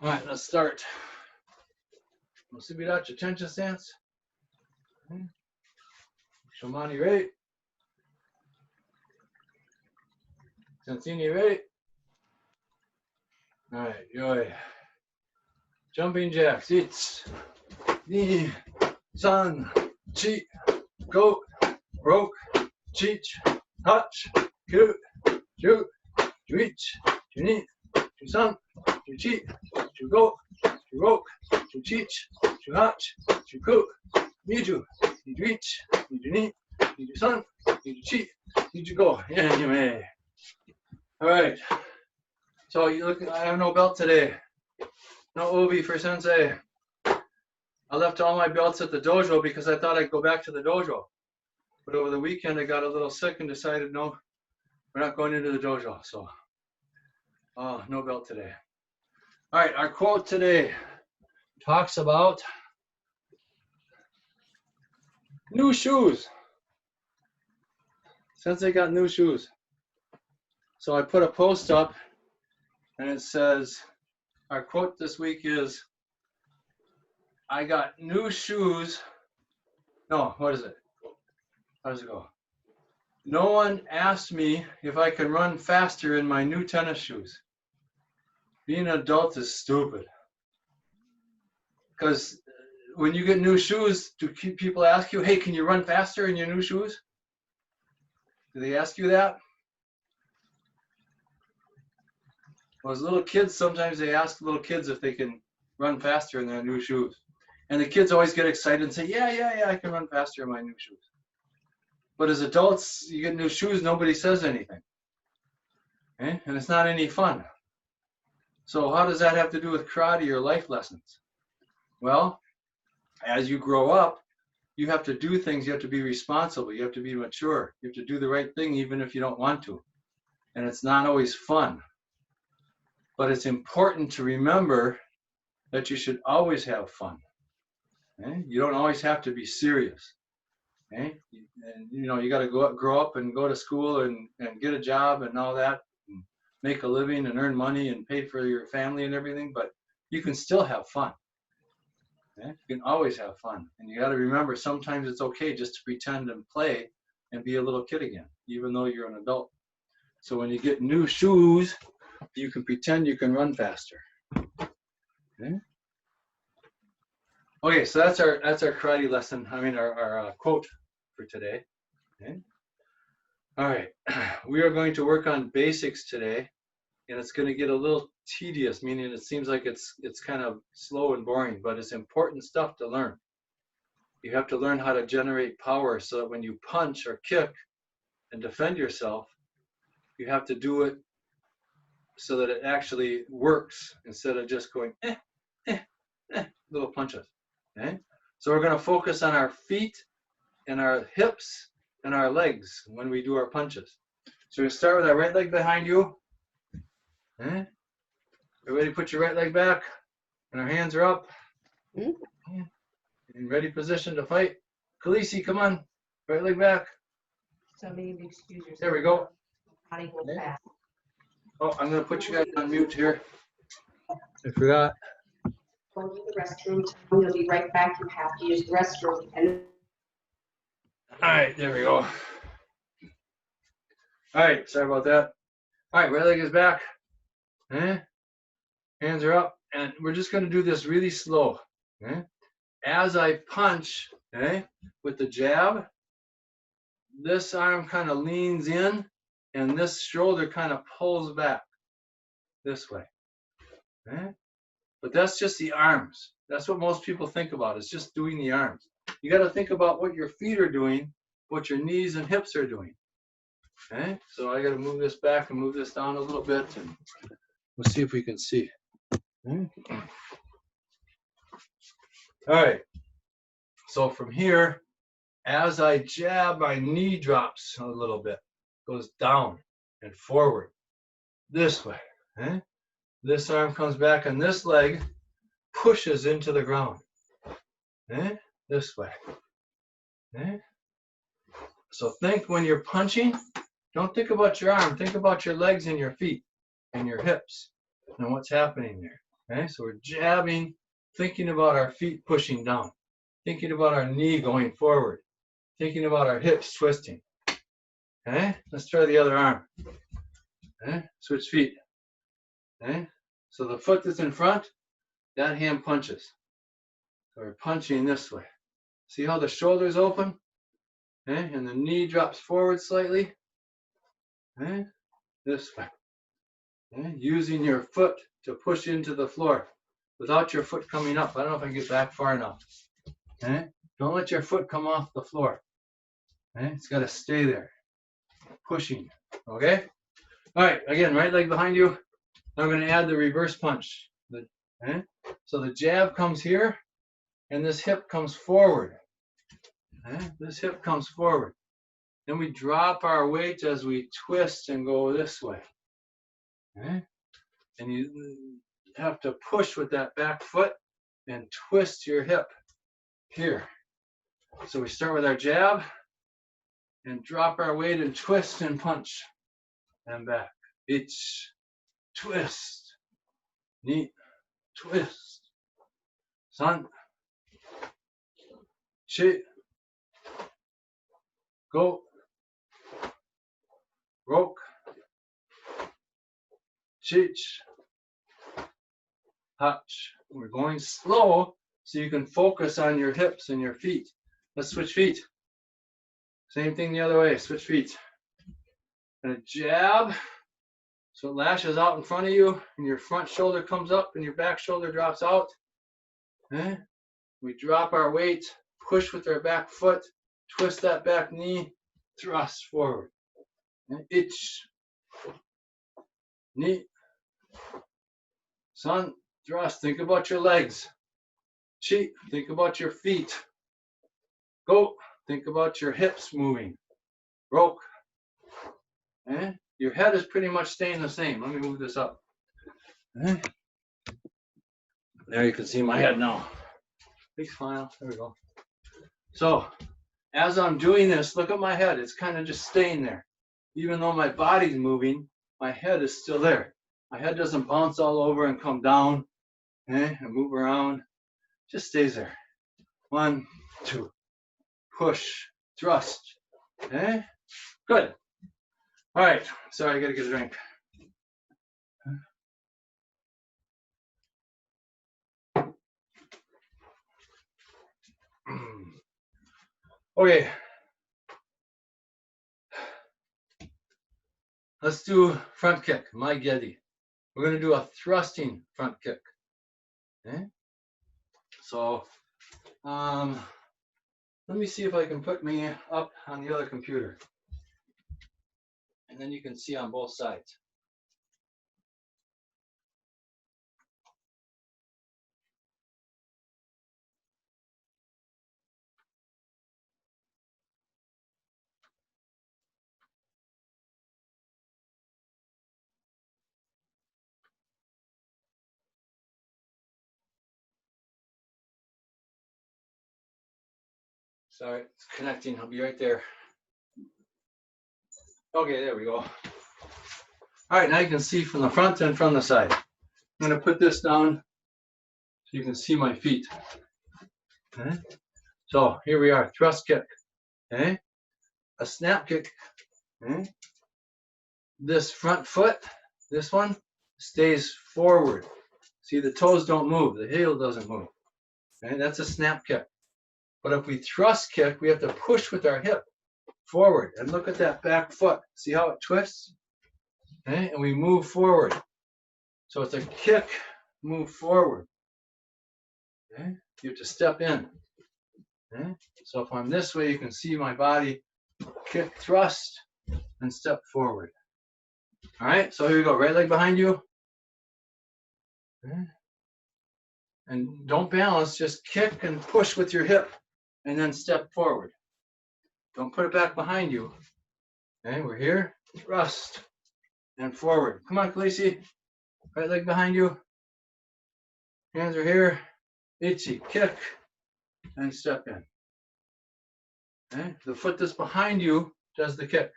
All right, let's start. Musibiracha tension stance. Shamani rate. Sensini rate. All right, yoi. Jumping jacks. It's ni, san, chi, go, roke, cheech, touch, cute, shoot, reach, ni, san, chi, go, roke, cheech, hutch, cook, Niju, need reach, need ni, need sun, need chi, need go. Anyway. All right. So you look, I have no belt today. No obi for sensei. I left all my belts at the dojo because I thought I'd go back to the dojo. But over the weekend I got a little sick and decided, no, we're not going into the dojo. So, no belt today. All right, our quote today talks about new shoes. Sensei got new shoes. So I put a post up and it says, our quote this week is, I got new shoes. No, what is it? How does it go? No one asked me if I could run faster in my new tennis shoes. Being an adult is stupid. Because when you get new shoes, do people ask you, hey, can you run faster in your new shoes? Do they ask you that? Well, as little kids, sometimes they ask little kids if they can run faster in their new shoes. And the kids always get excited and say, yeah, I can run faster in my new shoes. But as adults, you get new shoes, nobody says anything. Okay? And it's not any fun. So how does that have to do with karate or life lessons? Well, as you grow up, you have to do things, you have to be responsible, you have to be mature, you have to do the right thing even if you don't want to. And it's not always fun. But it's important to remember that you should always have fun. Okay? You don't always have to be serious. Okay? And you got to grow up and go to school and get a job and all that, and make a living and earn money and pay for your family and everything, but you can still have fun. Okay? You can always have fun. And you got to remember, sometimes it's okay just to pretend and play and be a little kid again, even though you're an adult. So when you get new shoes, you can pretend you can run faster. Okay? Okay, so that's our karate lesson. I mean, our quote for today. Okay. All right, we are going to work on basics today, and it's going to get a little tedious, meaning it seems like it's kind of slow and boring, but it's important stuff to learn. You have to learn how to generate power so that when you punch or kick and defend yourself, you have to do it so that it actually works instead of just going little punches. Okay? So we're going to focus on our feet and our hips and our legs when we do our punches. So we start with our right leg behind you. Okay? Everybody put your right leg back and our hands are up. In ready position to fight. Khaleesi, come on. Right leg back. Somebody excuse yourself. There we go. Okay. Oh, I'm going to put you guys on mute here. I forgot. Going to the restroom. You'll be right back. You have to use the restroom. And All right, there we go. All right, sorry about that. All right, right leg is back. Hands are up, and we're just going to do this really slow. As I punch, with the jab, this arm kind of leans in, and this shoulder kind of pulls back this way. But that's just the arms. That's what most people think about. It's just doing the arms. You got to think about what your feet are doing, what your knees and hips are doing. Okay, so I got to move this back and move this down a little bit, and we'll see if we can see. All right. So from here, as I jab, my knee drops a little bit, goes down and forward this way. This arm comes back, and this leg pushes into the ground. This way. So think when you're punching, don't think about your arm. Think about your legs and your feet and your hips and what's happening there. Okay, so we're jabbing, thinking about our feet pushing down, thinking about our knee going forward, thinking about our hips twisting. Okay, let's try the other arm. Okay, switch feet. Okay, so the foot that's in front, that hand punches. So we're punching this way. See how the shoulder's open? Okay, and the knee drops forward slightly. Okay, this way. Okay, using your foot to push into the floor without your foot coming up. I don't know if I can get back far enough. Okay, don't let your foot come off the floor. Okay, it's got to stay there. Pushing. Okay. All right. Again, right leg behind you. I'm going to add the reverse punch. Okay? So the jab comes here, and this hip comes forward. Okay? This hip comes forward. Then we drop our weight as we twist and go this way. Okay? And you have to push with that back foot and twist your hip here. So we start with our jab and drop our weight and twist and punch and back. Each twist, knee, twist, san, chi, go, roke, chich, touch. We're going slow so you can focus on your hips and your feet. Let's switch feet. Same thing the other way, switch feet. And a jab, so it lashes out in front of you, and your front shoulder comes up and your back shoulder drops out. Okay? We drop our weight, push with our back foot, twist that back knee, thrust forward. And ich, knee, san, thrust. Think about your legs. Chi, think about your feet. Go, think about your hips moving. Roke. Okay? Your head is pretty much staying the same. Let me move this up. Okay? There you can see my head now. Big smile. There we go. So, as I'm doing this, look at my head. It's kind of just staying there. Even though my body's moving, my head is still there. My head doesn't bounce all over and come down, okay, and move around. Just stays there. 1, 2. Push, thrust. Okay? Good. All right. Sorry, I got to get a drink. Okay. Let's do front kick, my Getty. We're going to do a thrusting front kick. Okay? So, let me see if I can put me up on the other computer. And then you can see on both sides. Sorry, it's connecting. I'll be right there. Okay, there we go. All right, now you can see from the front and from the side. I'm going to put this down so you can see my feet. Okay. So here we are, thrust kick. Okay. A snap kick. Okay. This front foot, this one, stays forward. See, the toes don't move, the heel doesn't move. Okay. That's a snap kick. But if we thrust kick, we have to push with our hip forward. And look at that back foot. See how it twists? Okay. And we move forward. So it's a kick, move forward. Okay. You have to step in. Okay. So if I'm this way, you can see my body kick, thrust, and step forward. All right, so here we go. Right leg behind you. Okay. And don't balance, just kick and push with your hip, and then step forward. Don't put it back behind you. Okay, we're here. Thrust and forward. Come on, Khaleesi. Right leg behind you. Hands are here. Itchy. Kick and step in. Okay. The foot that's behind you does the kick.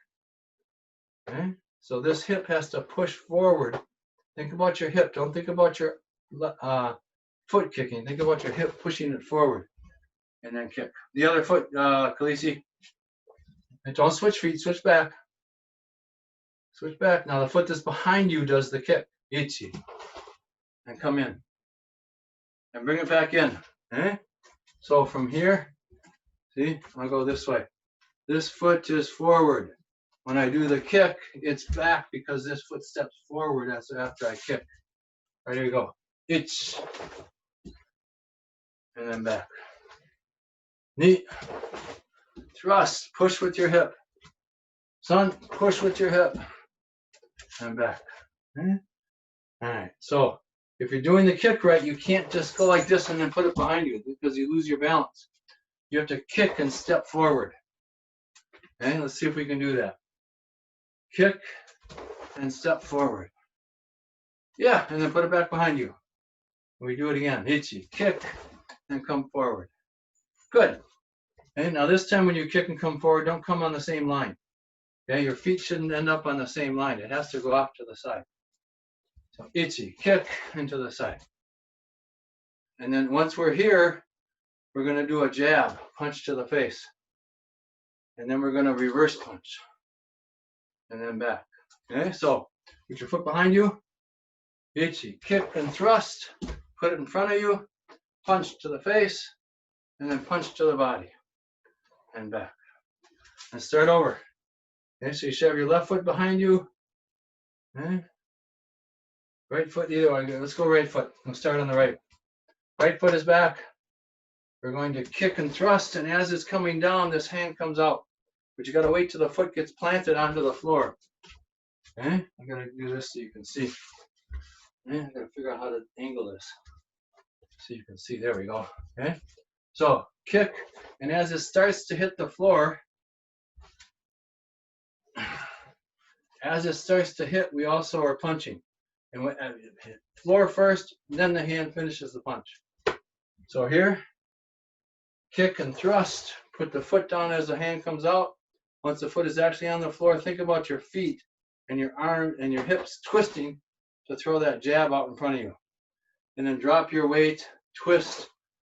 Okay. So this hip has to push forward. Think about your hip. Don't think about your foot kicking. Think about your hip pushing it forward and then kick. The other foot, Khaleesi. And don't switch feet, switch back. Switch back. Now the foot that's behind you does the kick. Ichi. And come in. And bring it back in. Okay? So from here, see, I'll go this way. This foot is forward. When I do the kick, it's back because this foot steps forward after I kick. All right, here we go. Ichi. And then back. Knee. Thrust. Push with your hip. Son, push with your hip. And back. Okay? All right. So if you're doing the kick right, you can't just go like this and then put it behind you because you lose your balance. You have to kick and step forward. Okay, let's see if we can do that. Kick and step forward. Yeah, and then put it back behind you. We do it again. Ichi, kick and come forward. Good. Okay, now this time when you kick and come forward, don't come on the same line. Okay, your feet shouldn't end up on the same line. It has to go off to the side. So ichi, kick into the side. And then once we're here, we're going to do a jab, punch to the face. And then we're going to reverse punch. And then back. Okay, so put your foot behind you. Ichi, kick and thrust. Put it in front of you. Punch to the face. And then punch to the body. And back. And start over. Okay, so you should have your left foot behind you. Okay. Right foot either way. Let's go right foot. We'll start on the right. Right foot is back. We're going to kick and thrust, and as it's coming down, this hand comes out. But you got to wait till the foot gets planted onto the floor. Okay? I got to do this so you can see. Okay? I got to figure out how to angle this so you can see. There we go. Okay? So kick, and as it starts to hit the floor, as it starts to hit, we also are punching. And floor first, then the hand finishes the punch. So here, kick and thrust. Put the foot down as the hand comes out. Once the foot is actually on the floor, think about your feet and your arm and your hips twisting to throw that jab out in front of you. And then drop your weight, twist,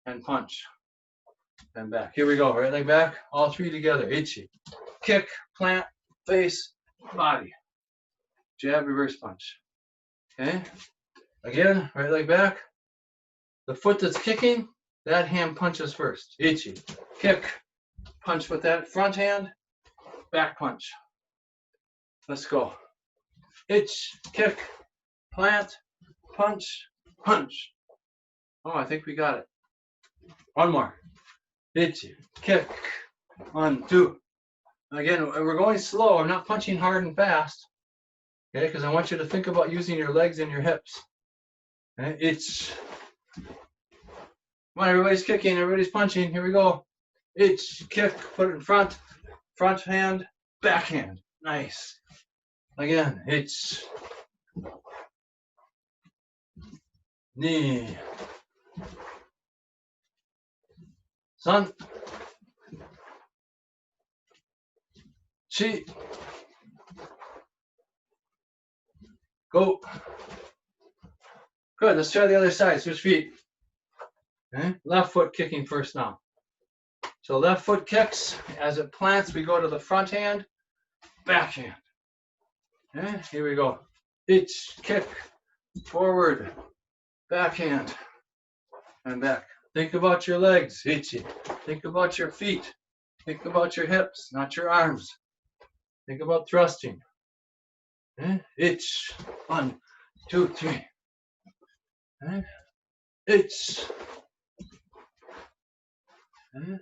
and punch. And back. Here we go. Right leg back. All three together. Ichi. Kick, plant, face, body. Jab, reverse punch. Okay. Again, right leg back. The foot that's kicking, that hand punches first. Ichi. Kick. Punch with that front hand. Back punch. Let's go. Itch. Kick. Plant. Punch. Punch. Oh, I think we got it. One more. Ichi. Kick. 1, 2. Again, we're going slow. I'm not punching hard and fast. Okay, because I want you to think about using your legs and your hips. Okay, it's. Come on, everybody's kicking, everybody's punching. Here we go. Itch, kick, put it in front. Front hand, back hand. Nice. Again, itch. Knee. Sun. Chi. Go. Good, let's try the other side. Switch feet. Okay. Left foot kicking first now. So left foot kicks. As it plants, we go to the front hand, back hand. Okay. Here we go. Itch, kick, forward, back hand, and back. Think about your legs. Itchy. Think about your feet. Think about your hips, not your arms. Think about thrusting. Okay. Itch. 1, 2, 3. Okay. Itch. Okay.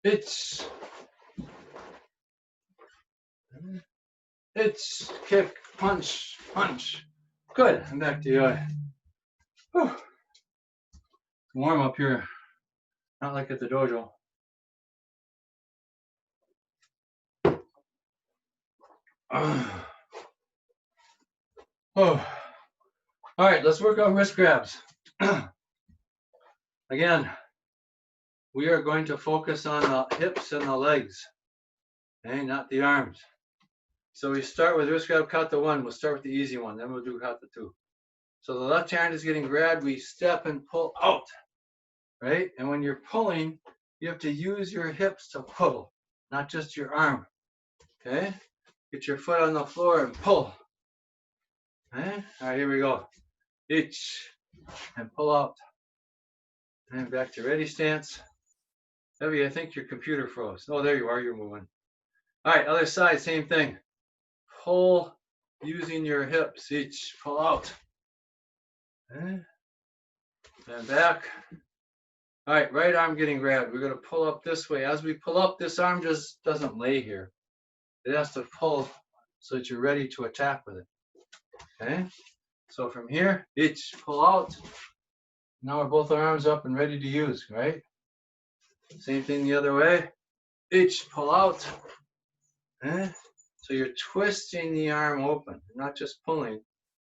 Itch. Okay. Itch. Kick. Punch. Punch. Good. And back to you. Whew. Warm up here. Not like at the dojo. Oh. All right, let's work on wrist grabs. Again, we are going to focus on the hips and the legs, okay, not the arms. So we start with wrist grab kata 1. We'll start with the easy one, then we'll do kata 2. So the left hand is getting grabbed, we step and pull out, right? And when you're pulling, you have to use your hips to pull, not just your arm, okay? Get your foot on the floor and pull. Okay? All right, here we go. Each, and pull out. And back to ready stance. Heavy, I think your computer froze. Oh, there you are, you're moving. All right, other side, same thing. Pull using your hips, each, pull out. Okay? And back. All right, right arm getting grabbed. We're gonna pull up this way. As we pull up, this arm just doesn't lay here. It has to pull so that you're ready to attack with it. Okay? So from here, each, pull out. Now we're both arms up and ready to use, right? Same thing the other way. Each, pull out. Okay? So you're twisting the arm open, not just pulling,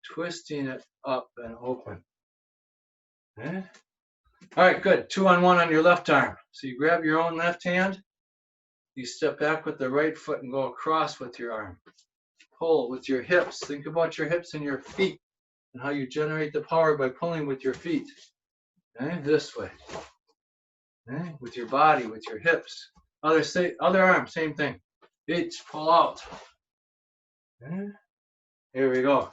twisting it up and open. Okay? All right, good. 2 on 1 on your left arm. So you grab your own left hand, you step back with the right foot and go across with your arm. Pull with your hips. Think about your hips and your feet and how you generate the power by pulling with your feet. Okay? This way. Okay? With your body, with your hips. Other arm, same thing. Each, pull out. Okay? Here we go.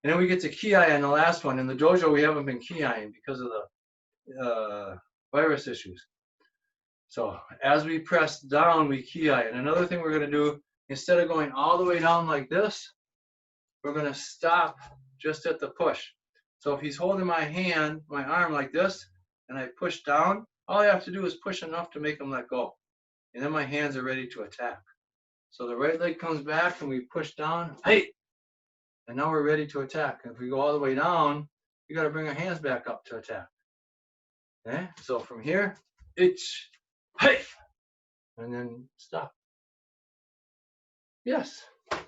And then we get to ki-eye on the last one. In the dojo, we haven't been ki-eyeing because of the virus issues. So as we press down, we ki-eye. And another thing we're going to do, instead of going all the way down like this, we're going to stop just at the push. So if he's holding my hand, my arm like this, and I push down, all I have to do is push enough to make him let go. And then my hands are ready to attack. So the right leg comes back and we push down, hey! And now we're ready to attack. And if we go all the way down, you got to bring our hands back up to attack. Okay? So from here, itch, hey! And then stop. Yes. All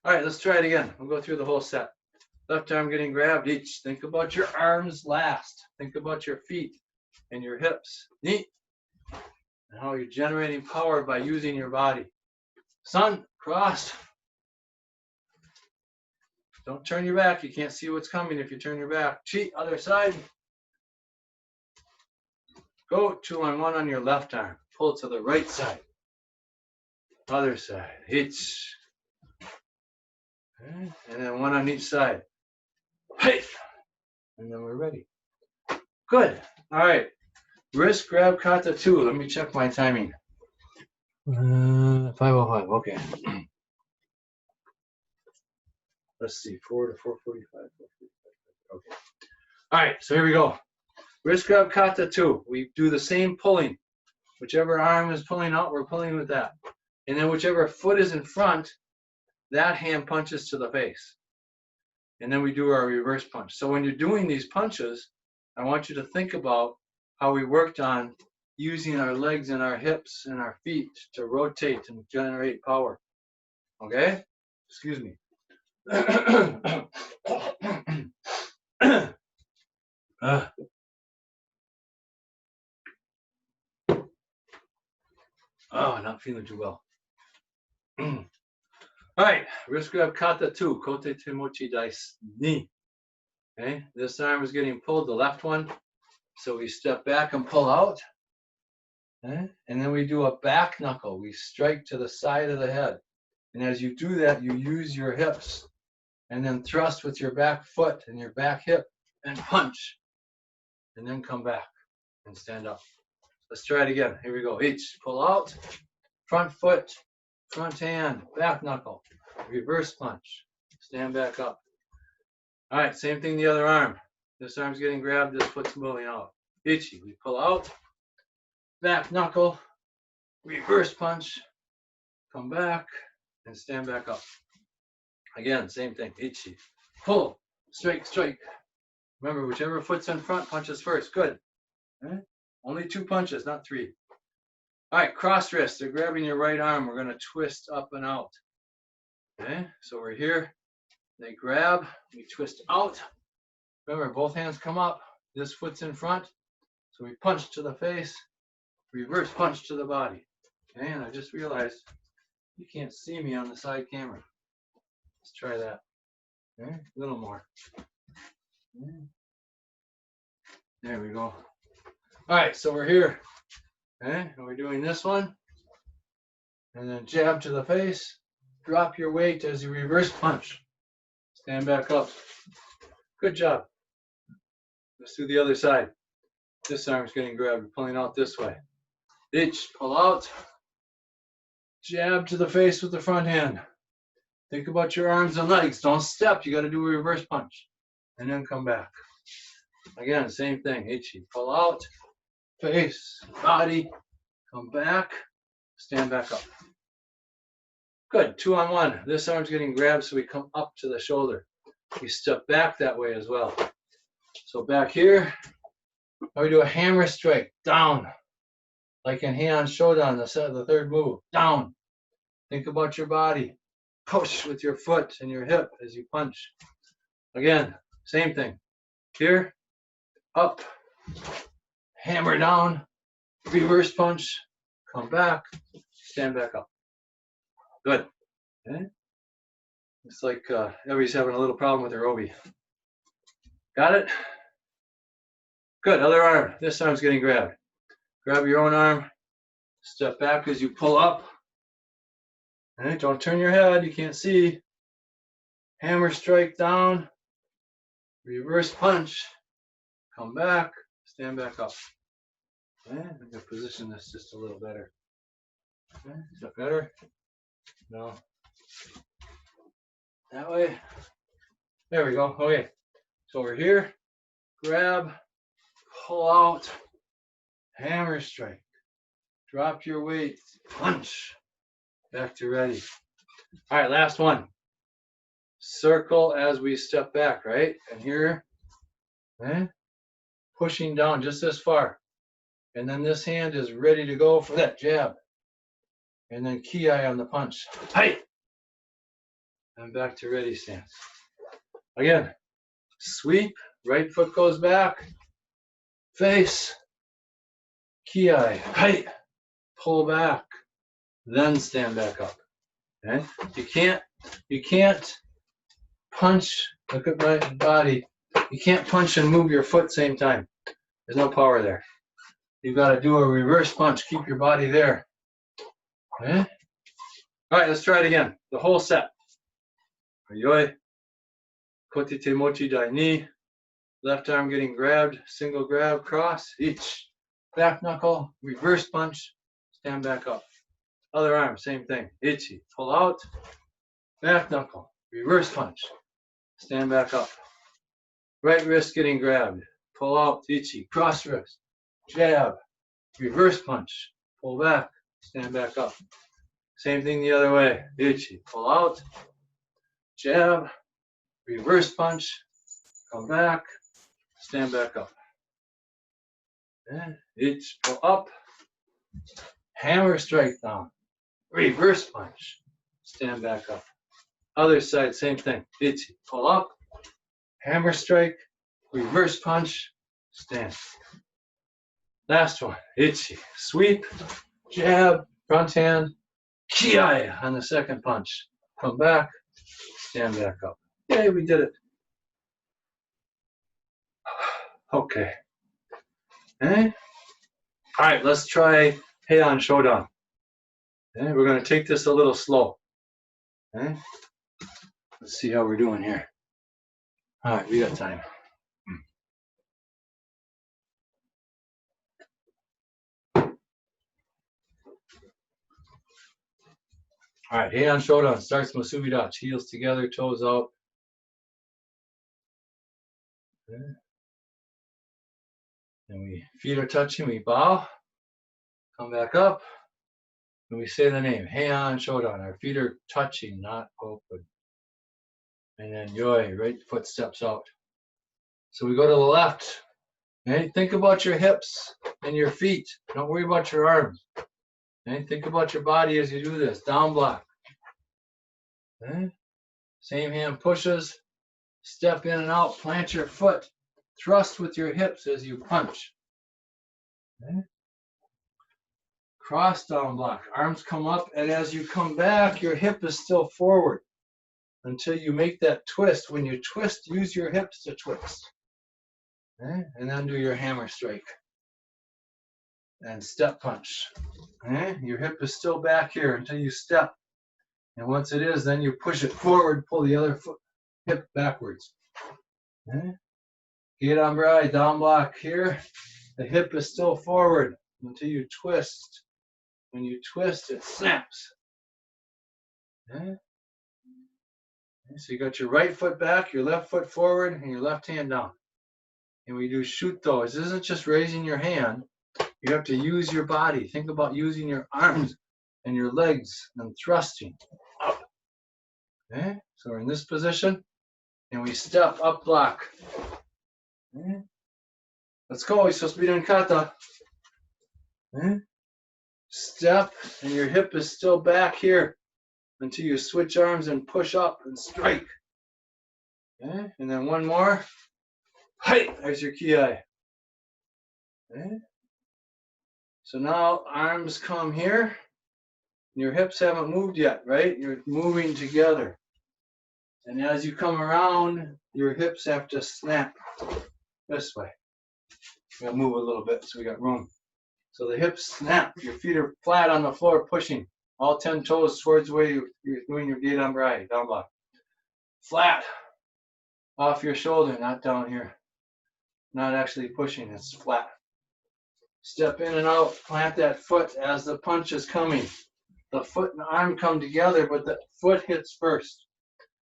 right, let's try it again. We'll go through the whole set. Left arm getting grabbed, each. Think about your arms last. Think about your feet and your hips. Neat. And how you're generating power by using your body. Sun, cross. Don't turn your back. You can't see what's coming if you turn your back. Cheat, other side. Go 2 on 1 on your left arm. Pull to the right side. Other side. Hitch. Okay. And then 1 on each side. Hey! And then we're ready. Good. All right. Wrist grab kata 2. Let me check my timing. 5:05. Okay. Let's see. 4 to 4:45. Okay. All right. So here we go. Wrist grab kata 2. We do the same pulling. Whichever arm is pulling out, we're pulling with that. And then whichever foot is in front, that hand punches to the face. And then we do our reverse punch. So when you're doing these punches, I want you to think about how we worked on using our legs and our hips and our feet to rotate and generate power. Okay? Excuse me. Oh, not feeling too well. All right, wrist grab kata 2, kote temochi dais ni. Okay, this arm is getting pulled, the left one. So we step back and pull out. Okay? And then we do a back knuckle. We strike to the side of the head. And as you do that, you use your hips. And then thrust with your back foot and your back hip and punch. And then come back and stand up. Let's try it again. Here we go. Each, pull out, front foot, front hand, back knuckle, reverse punch, stand back up. All right, same thing the other arm. This arm's getting grabbed, this foot's moving out. Ichi, we pull out, back knuckle, reverse punch, come back, and stand back up. Again, same thing. Ichi, pull, strike, strike. Remember, whichever foot's in front punches first. Good. Okay? Only 2 punches, not 3. All right, cross wrist. They're grabbing your right arm. We're going to twist up and out. Okay, so we're here. They grab, we twist out. Remember, both hands come up. This foot's in front. So we punch to the face, reverse punch to the body. Okay, and I just realized you can't see me on the side camera. Let's try that. Okay, a little more. There we go. All right, so we're here. Okay, and we're doing this one. And then jab to the face. Drop your weight as you reverse punch. Stand back up. Good job. Let's do the other side. This arm's getting grabbed, pulling out this way. Each, pull out. Jab to the face with the front hand. Think about your arms and legs. Don't step. You got to do a reverse punch. And then come back. Again, same thing. Ichi, pull out. Face, body. Come back. Stand back up. Good. 2 on 1. This arm's getting grabbed, so we come up to the shoulder. We step back that way as well. So back here, we do a hammer strike. Down. Like in Heian Shodan, the third move. Down. Think about your body. Push with your foot and your hip as you punch. Again, same thing. Here, up, hammer down, reverse punch, come back, stand back up. Good. Okay. It's like everybody's having a little problem with their obi. Got it? Good. Other arm. This arm's getting grabbed. Grab your own arm. Step back as you pull up. Okay. Don't turn your head. You can't see. Hammer strike down. Reverse punch. Come back. Stand back up. Okay. I'm going to position this just a little better. Okay. Is that better? No. That way. There we go. Okay. So we're here. Grab. Pull out. Hammer strike. Drop your weight. Punch. Back to ready. All right, last one. Circle as we step back, right? And here, okay? Pushing down just this far. And then this hand is ready to go for that jab. And then ki on the punch. Hey! And back to ready stance. Again, sweep, right foot goes back, face, ki, hey, pull back, then stand back up. Okay? You can't punch, look at my body. You can't punch and move your foot same time. There's no power there. You've got to do a reverse punch. Keep your body there. Okay? All right, let's try it again. The whole set. Yoi. Kote te mochi dai ni. Left arm getting grabbed. Single grab, cross. Each. Back knuckle. Reverse punch. Stand back up. Other arm, same thing. Ichi. Pull out. Back knuckle. Reverse punch. Stand back up. Right wrist getting grabbed. Pull out. Ichi. Cross wrist. Jab. Reverse punch. Pull back. Stand back up. Same thing the other way. Ichi. Pull out. Jab. Reverse punch. Come back. Stand back up. And each pull up. Hammer strike down. Reverse punch. Stand back up. Other side, same thing. Ichi. Pull up. Hammer strike. Reverse punch. Stand. Last one. Ichi. Sweep. Jab. Front hand. Ki on the second punch. Come back. Stand back up. Yay, we did it. Okay. Okay. All right, let's try Heian Shodan. Okay, we're going to take this a little slow. Okay. Let's see how we're doing here. All right, we got time. All right, Heian Shodan starts Musubi Dachi, heels together, toes out. Okay. And we feet are touching, we bow, come back up, and we say the name, Heian Shodan. Our feet are touching, not open. And then yoi, right foot steps out. So we go to the left. Okay, think about your hips and your feet. Don't worry about your arms. Okay, think about your body as you do this. Down block. Okay. Same hand pushes. Step in and out. Plant your foot. Thrust with your hips as you punch. Okay. Cross down block. Arms come up, and as you come back, your hip is still forward until you make that twist. When you twist, use your hips to twist. Okay? And then do your hammer strike. And step punch. Okay? Your hip is still back here until you step. And once it is, then you push it forward, pull the other foot, hip backwards. Okay? Get on right, down block here. The hip is still forward until you twist. When you twist, it snaps. Okay? So you got your right foot back, your left foot forward, and your left hand down. And we do shoot those. This isn't just raising your hand. You have to use your body. Think about using your arms and your legs and thrusting up. Okay? So we're in this position, and we step up block. Okay? Let's go. We're supposed to be doing kata. Okay? Step, and your hip is still back here until you switch arms and push up and strike. Okay? And then one more. Hey, there's your ki. Okay? So now arms come here. Your hips haven't moved yet, right? You're moving together. And as you come around, your hips have to snap this way. We gotta move a little bit so we got room. So the hips snap. Your feet are flat on the floor, pushing all 10 toes towards the way you're doing your gate on right, down block. Flat off your shoulder, not down here. Not actually pushing, it's flat. Step in and out, plant that foot as the punch is coming. The foot and arm come together, but the foot hits first,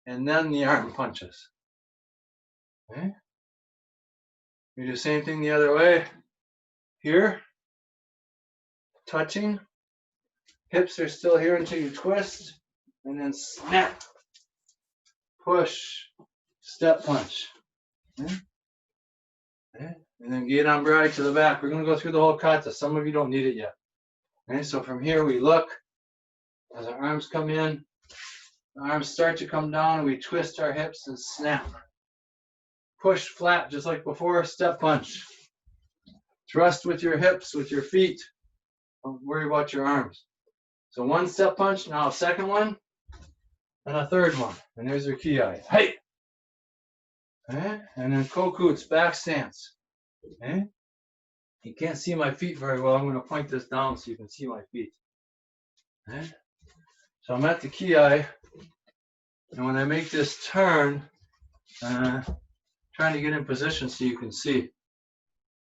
and then the arm punches. Okay? You do the same thing the other way. Here, touching. Hips are still here until you twist, and then snap, push, step punch. Okay? Okay? And then get on right to the back. We're going to go through the whole kata. Some of you don't need it yet. Okay? So from here we look. As our arms come in, the arms start to come down, we twist our hips and snap. Push flat, just like before, step punch. Thrust with your hips, with your feet. Don't worry about your arms. So one step punch, now a second one, and a third one. And there's your ki. Hey! Okay? And then kokuts, back stance. Okay? You can't see my feet very well. I'm going to point this down so you can see my feet. Okay? So I'm at the ki, and when I make this turn, trying to get in position so you can see.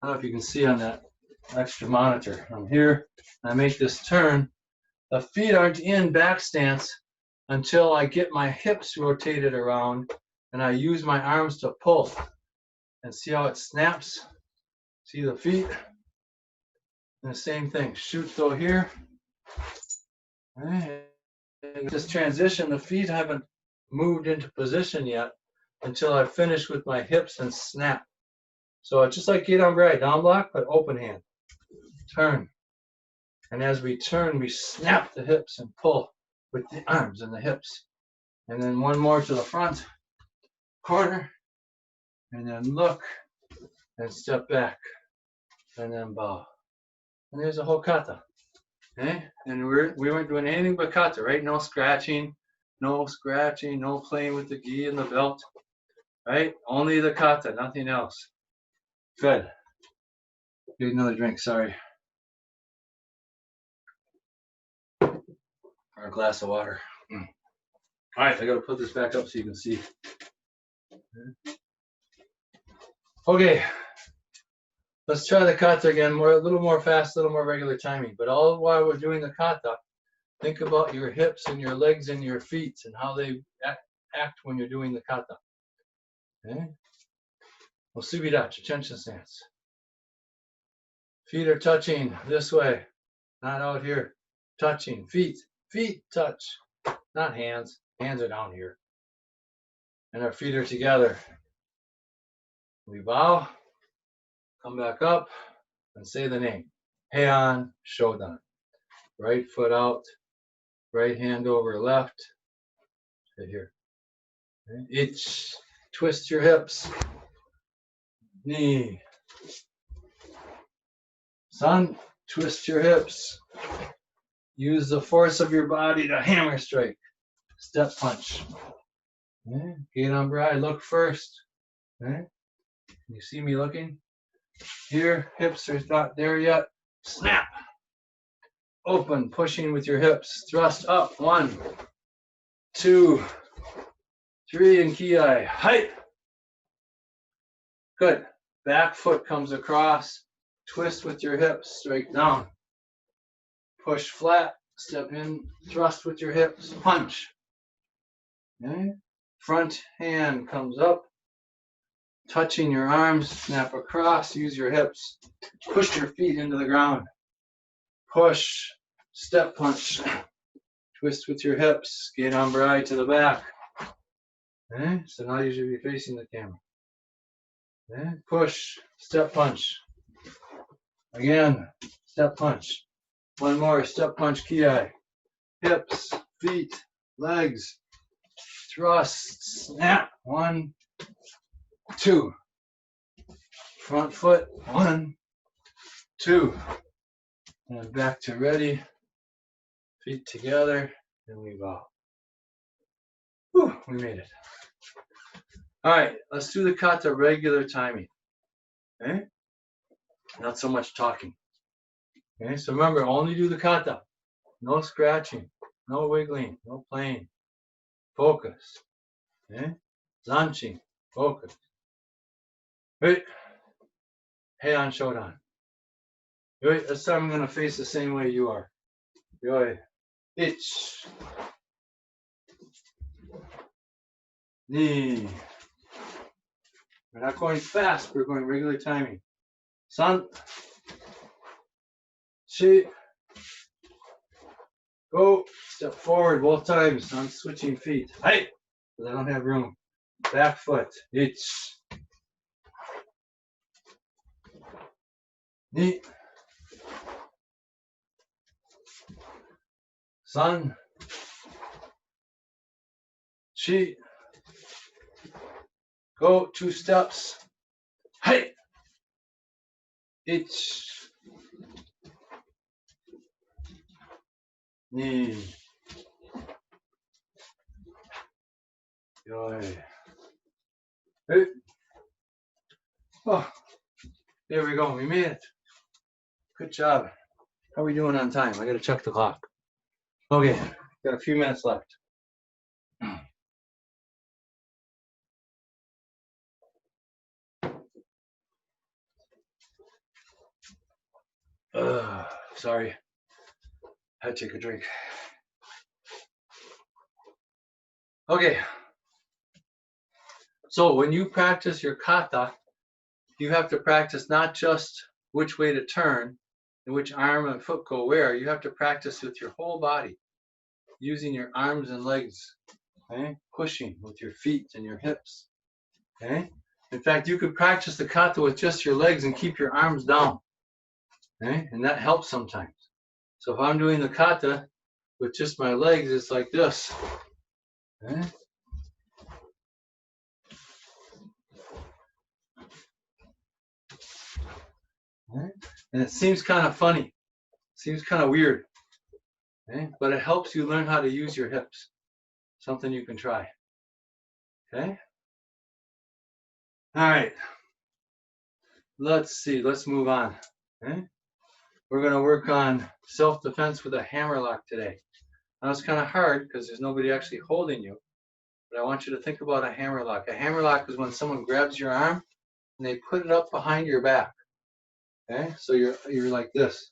I don't know if you can see on that extra monitor. I'm here, I make this turn. The feet aren't in back stance until I get my hips rotated around and I use my arms to pull. And see how it snaps? See the feet? And the same thing, shoot though here. Okay. And this transition, the feet haven't moved into position yet until I finish with my hips and snap. So it's just like get on right, down block, but open hand. Turn. And as we turn, we snap the hips and pull with the arms and the hips. And then one more to the front corner. And then look and step back. And then bow. And there's a whole kata. Okay? And we weren't doing anything but kata, right? No scratching, no playing with the gi and the belt. Right? Only the kata, nothing else. Good. Get another drink, sorry. Or a glass of water. All right, I gotta put this back up so you can see. Okay, let's try the kata again. A little more fast, a little more regular timing. But all while we're doing the kata, think about your hips and your legs and your feet and how they act when you're doing the kata. Okay? Well, subidachi, tension stance. Feet are touching this way, not out here. Touching, feet touch, not hands. Hands are down here. And our feet are together. We bow, come back up, and say the name. Heian Shodan. Right foot out, right hand over left. Right here. Okay. Ich, twist your hips. Knee. San, twist your hips. Use the force of your body to hammer strike. Step punch. Okay. Gate on bride, look first. Okay. You see me looking? Here, hips are not there yet. Snap. Open, pushing with your hips. Thrust up. 1, 2, 3, and ki. Height. Good. Back foot comes across. Twist with your hips. Straight down. Push flat. Step in. Thrust with your hips. Punch. Okay. Front hand comes up. Touching your arms. Snap across. Use your hips. Push your feet into the ground. Push. Step punch. Twist with your hips. Skate ombre to the back. Okay. So now you should be facing the camera. Okay. Push. Step punch. Again. Step punch. One more. Step punch. Ki. Hips. Feet. Legs. Thrust. Snap. 1, 2. Front foot. 1, 2. And back to ready. Feet together. And we bow. Whew, we made it. All right, let's do the kata regular timing. Okay? Not so much talking. Okay, so remember, only do the kata. No scratching, no wiggling, no playing. Focus. Okay? Zanchi. Focus. Right. Heian Shodan. Right. This time I'm going to face the same way you are. Right. Ich. Ni. We're not going fast, we're going regular timing. San. Chi. Go. Step forward both times. I'm switching feet. Height. Because I don't have room. Back foot. Ich. Ni. San. Chi. Go 2 steps. Hey. Ich. Ni. Yoi. Hey. Oh, there we go. We made it. Good job. How are we doing on time? I got to check the clock. Okay, got a few minutes left. Sorry. Had to take a drink. Okay. So when you practice your kata, you have to practice not just which way to turn and which arm and foot go where. You have to practice with your whole body, using your arms and legs, okay? Pushing with your feet and your hips. Okay? In fact, you could practice the kata with just your legs and keep your arms down. Okay? And that helps sometimes. So if I'm doing the kata with just my legs, it's like this. Okay? Okay? And it seems kind of funny. Seems kind of weird. Okay? But it helps you learn how to use your hips. Something you can try. Okay? All right. Let's see. Let's move on. Okay? We're going to work on self-defense with a hammerlock today. Now it's kind of hard because there's nobody actually holding you. But I want you to think about a hammerlock. A hammerlock is when someone grabs your arm and they put it up behind your back. Okay? So you're like this.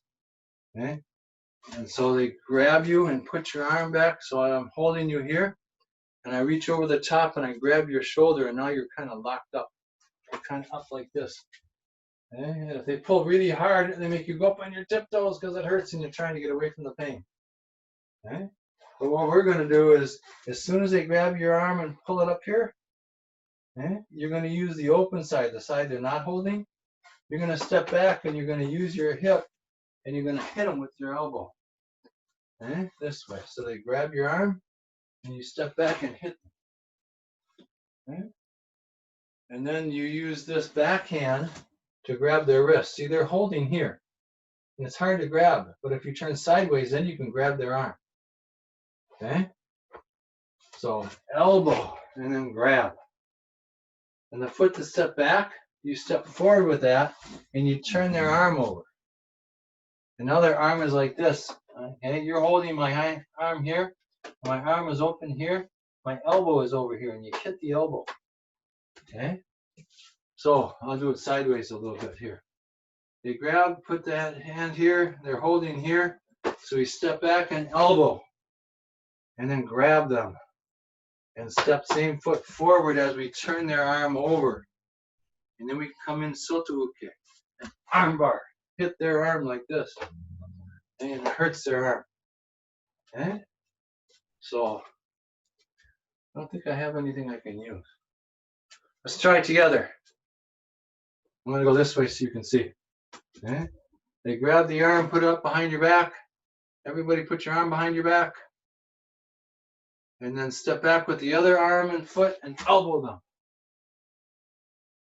Okay? And so they grab you and put your arm back. So I'm holding you here. And I reach over the top and I grab your shoulder, and now you're kind of locked up. You're kind of up like this. Okay? And if they pull really hard, they make you go up on your tiptoes because it hurts and you're trying to get away from the pain. Okay? But what we're going to do is, as soon as they grab your arm and pull it up here, okay, you're going to use the open side, the side they're not holding. You're going to step back and you're going to use your hip and you're going to hit them with your elbow. Okay? This way. So they grab your arm and you step back and hit them. Okay? And then you use this backhand to grab their wrist. See, they're holding here. And it's hard to grab, but if you turn sideways, then you can grab their arm. Okay? So elbow and then grab. And the foot to step back, you step forward with that, and you turn their arm over. And now their arm is like this. Okay, you're holding my arm here. My arm is open here. My elbow is over here, and you hit the elbow. Okay? So I'll do it sideways a little bit here. They grab, put that hand here. They're holding here. So we step back and elbow. And then grab them. And step same foot forward as we turn their arm over. And then we come in soto uke. And arm bar. Hit their arm like this. And it hurts their arm. Okay? So I don't think I have anything I can use. Let's try it together. I'm going to go this way so you can see. Okay? They grab the arm, put it up behind your back. Everybody put your arm behind your back. And then step back with the other arm and foot and elbow them.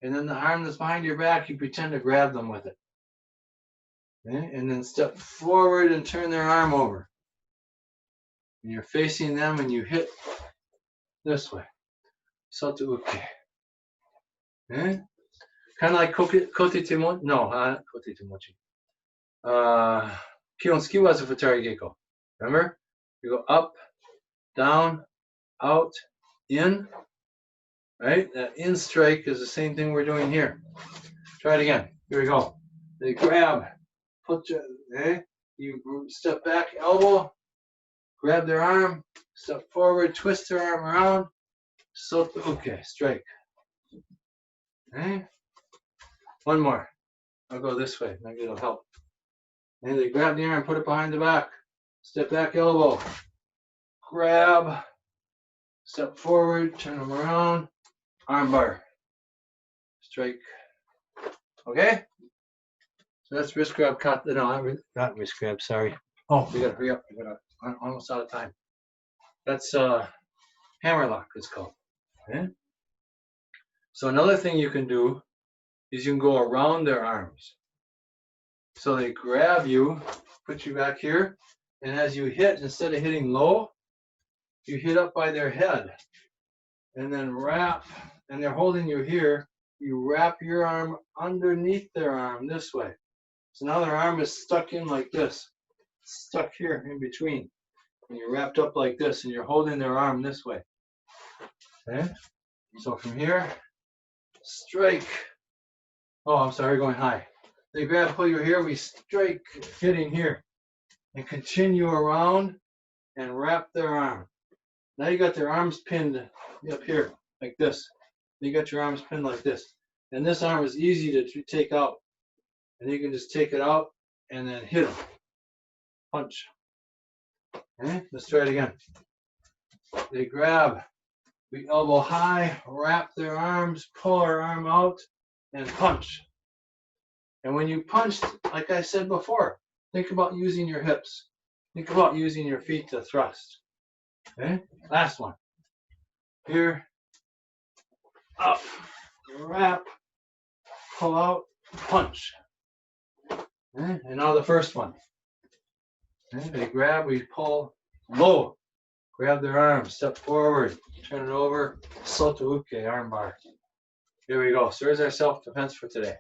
And then the arm that's behind your back, you pretend to grab them with it. Okay? And then step forward and turn their arm over. And you're facing them and you hit this way. Soto uke. Okay? Kind of like kote temochi. No, not kote temochi. Kionsuki waza futari geiko. Remember? You go up, down, out, in. Right? That in strike is the same thing we're doing here. Try it again. Here we go. They grab, put your, okay? You step back, elbow, grab their arm, step forward, twist their arm around. Soto uke, strike. Okay? One more. I'll go this way. Maybe it'll help. And they grab the arm, put it behind the back. Step back, elbow. Grab. Step forward, turn them around. Arm bar. Strike. Okay? So that's wrist grab, kata. No, not wrist grab, sorry. Oh, we gotta hurry up. I'm almost out of time. That's hammer lock, it's called. Okay? So another thing you can do is you can go around their arms. So they grab you, put you back here, and as you hit, instead of hitting low, you hit up by their head, and then wrap, and they're holding you here, you wrap your arm underneath their arm this way. So now their arm is stuck in like this, stuck here in between, and you're wrapped up like this, and you're holding their arm this way. Okay? So from here, strike. Oh, I'm sorry, going high. They grab, pull you here, we strike, hitting here, and continue around and wrap their arm. Now you got their arms pinned up here, like this. You got your arms pinned like this. And this arm is easy to take out. And you can just take it out and then hit them. Punch. Okay, let's try it again. They grab, we elbow high, wrap their arms, pull our arm out, and punch. And when you punch, like I said before, think about using your hips. Think about using your feet to thrust. Okay? Last one. Here, up, wrap, pull out, punch. Okay? And now the first one. Okay? They grab, we pull low. Grab their arm, step forward, turn it over, soto uke, arm bar. Here we go. So there's our self-defense for today.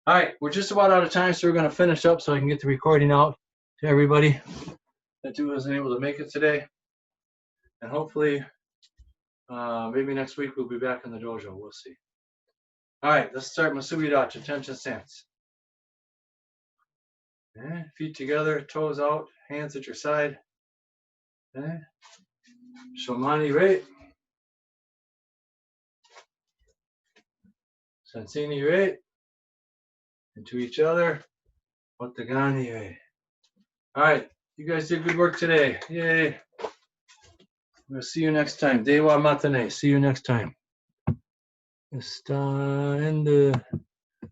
All right, we're just about out of time, so we're going to finish up so I can get the recording out to everybody that wasn't able to make it today. And hopefully, maybe next week we'll be back in the dojo. We'll see. All right, let's start Musubi Dacha, tension stance. Okay, feet together, toes out, hands at your side. Okay. Shomani rei. Sensini rei. And to each other. Watagani rei. All right, you guys did good work today. Yay. We'll see you next time. Dewa matane. See you next time.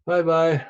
Bye bye.